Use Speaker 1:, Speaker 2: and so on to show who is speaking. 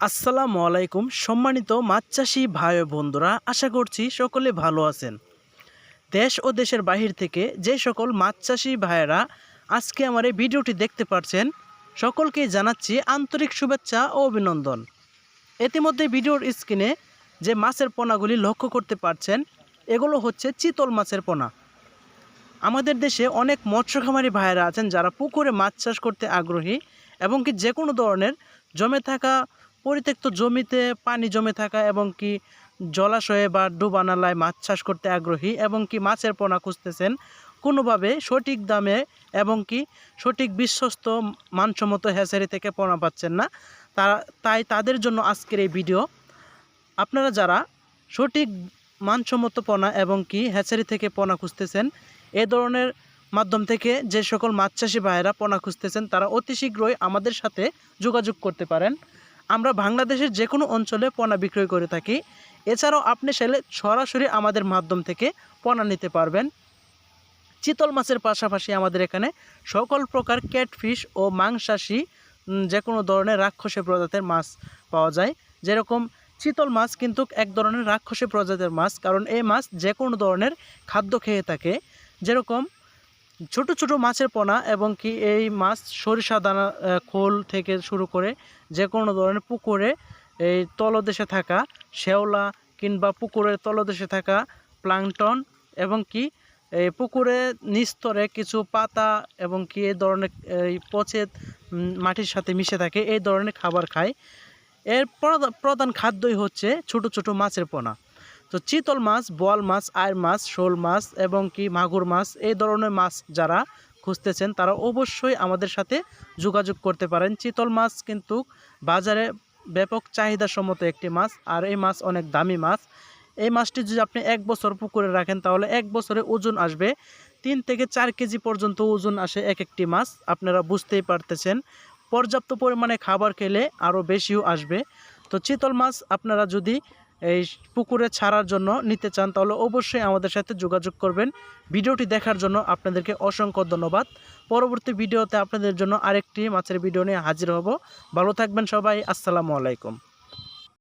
Speaker 1: আসসালামু আলাইকুম সম্মানিত মাছ চাষি ভাই ও বন্ধুরা, আশা করছি সকলে ভালো আছেন। দেশ ও দেশের বাহির থেকে যে সকল মাছ চাষি ভাইয়েরা আজকে আমার এই ভিডিওটি দেখতে পাচ্ছেন, সকলকেই জানাচ্ছি আন্তরিক শুভেচ্ছা ও অভিনন্দন। ইতিমধ্যে ভিডিওর স্ক্রিনে যে মাছের পোনাগুলি লক্ষ্য করতে পারছেন, এগুলো হচ্ছে চিতল মাছের পোনা। আমাদের দেশে অনেক মৎস্য খামারি ভাইয়েরা আছেন যারা পুকুরে মাছ চাষ করতে আগ্রহী এবং কি যে কোনো ধরনের জমে থাকা পরিত্যক্ত জমিতে পানি জমে থাকা এবং কি জলাশয়ে বা ডুবা নালায় মাছ চাষ করতে আগ্রহী এবং কি মাছের পোনা খুঁজতেছেন, কোনোভাবে সঠিক দামে এবং কি সঠিক বিশ্বস্ত মানসম্মত হ্যাচারি থেকে পোনা পাচ্ছেন না, তাই তাদের জন্য আজকের এই ভিডিও। আপনারা যারা সঠিক মানসম্মত পোনা এবং কি হ্যাচারি থেকে পোনা খুঁজতেছেন, এ ধরনের মাধ্যম থেকে যে সকল মাছ চাষি ভাইয়েরা পোনা খুঁজতেছেন, তারা অতি শীঘ্রই আমাদের সাথে যোগাযোগ করতে পারেন। আমরা বাংলাদেশের যে কোনো অঞ্চলে পোনা বিক্রয় করে থাকি। এছাড়াও আপনি চাইলে সরাসরি আমাদের মাধ্যম থেকে পোনা নিতে পারবেন। চিতল মাছের পাশাপাশি আমাদের এখানে সকল প্রকার ক্যাটফিশ ও মাংসাশী যে কোনো ধরনের রাক্ষসী প্রজাতির মাছ পাওয়া যায়। যেরকম চিতল মাছ কিন্তু এক ধরনের রাক্ষসী প্রজাতির মাছ, কারণ এই মাছ যে কোনো ধরনের খাদ্য খেয়ে থাকে। যেরকম ছোট ছোট মাছের পোনা এবং কি এই মাছ সরিষা দানা খোল থেকে শুরু করে যে কোনো ধরনের পুকুরে এই তলদেশে থাকা শ্যাওলা কিংবা পুকুরের তলদেশে থাকা প্লাঙ্কটন এবং কি এই পুকুরে নিস্তরে কিছু পাতা এবং কি এই ধরনের এই পচে মাটির সাথে মিশে থাকে, এই ধরনের খাবার খায়। এর প্রধান খাদ্যই হচ্ছে ছোট ছোট মাছের পোনা। তো চিতল মাছ, বোয়াল মাছ, আইর মাছ, শোল মাছ এবং কি মাগুর মাছ, এই ধরনের মাছ যারা খুঁজতেছেন তারা অবশ্যই আমাদের সাথে যোগাযোগ করতে পারেন। চিতল মাছ কিন্তু বাজারে ব্যাপক চাহিদাসম্মত একটি মাছ, আর এই মাছ অনেক দামি মাছ। এই মাছটি যদি আপনি 1 বছর পুকুরে রাখেন তাহলে 1 বছরে ওজন আসবে 3 থেকে 4 কেজি পর্যন্ত ওজন আসে এক একটি মাছ। আপনারা বুঝতেই পারতেছেন, পর্যাপ্ত পরিমাণে খাবার খেলে আরও বেশিও আসবে। তো চিতল মাছ আপনারা যদি এই পুকুরে ছাড়ার জন্য নিতে চান তাহলে অবশ্যই আমাদের সাথে যোগাযোগ করবেন। ভিডিওটি দেখার জন্য আপনাদেরকে অসংখ্য ধন্যবাদ। পরবর্তী ভিডিওতে আপনাদের জন্য আরেকটি মাছের ভিডিও নিয়ে হাজির হব। ভালো থাকবেন সবাই। আসসালামু আলাইকুম।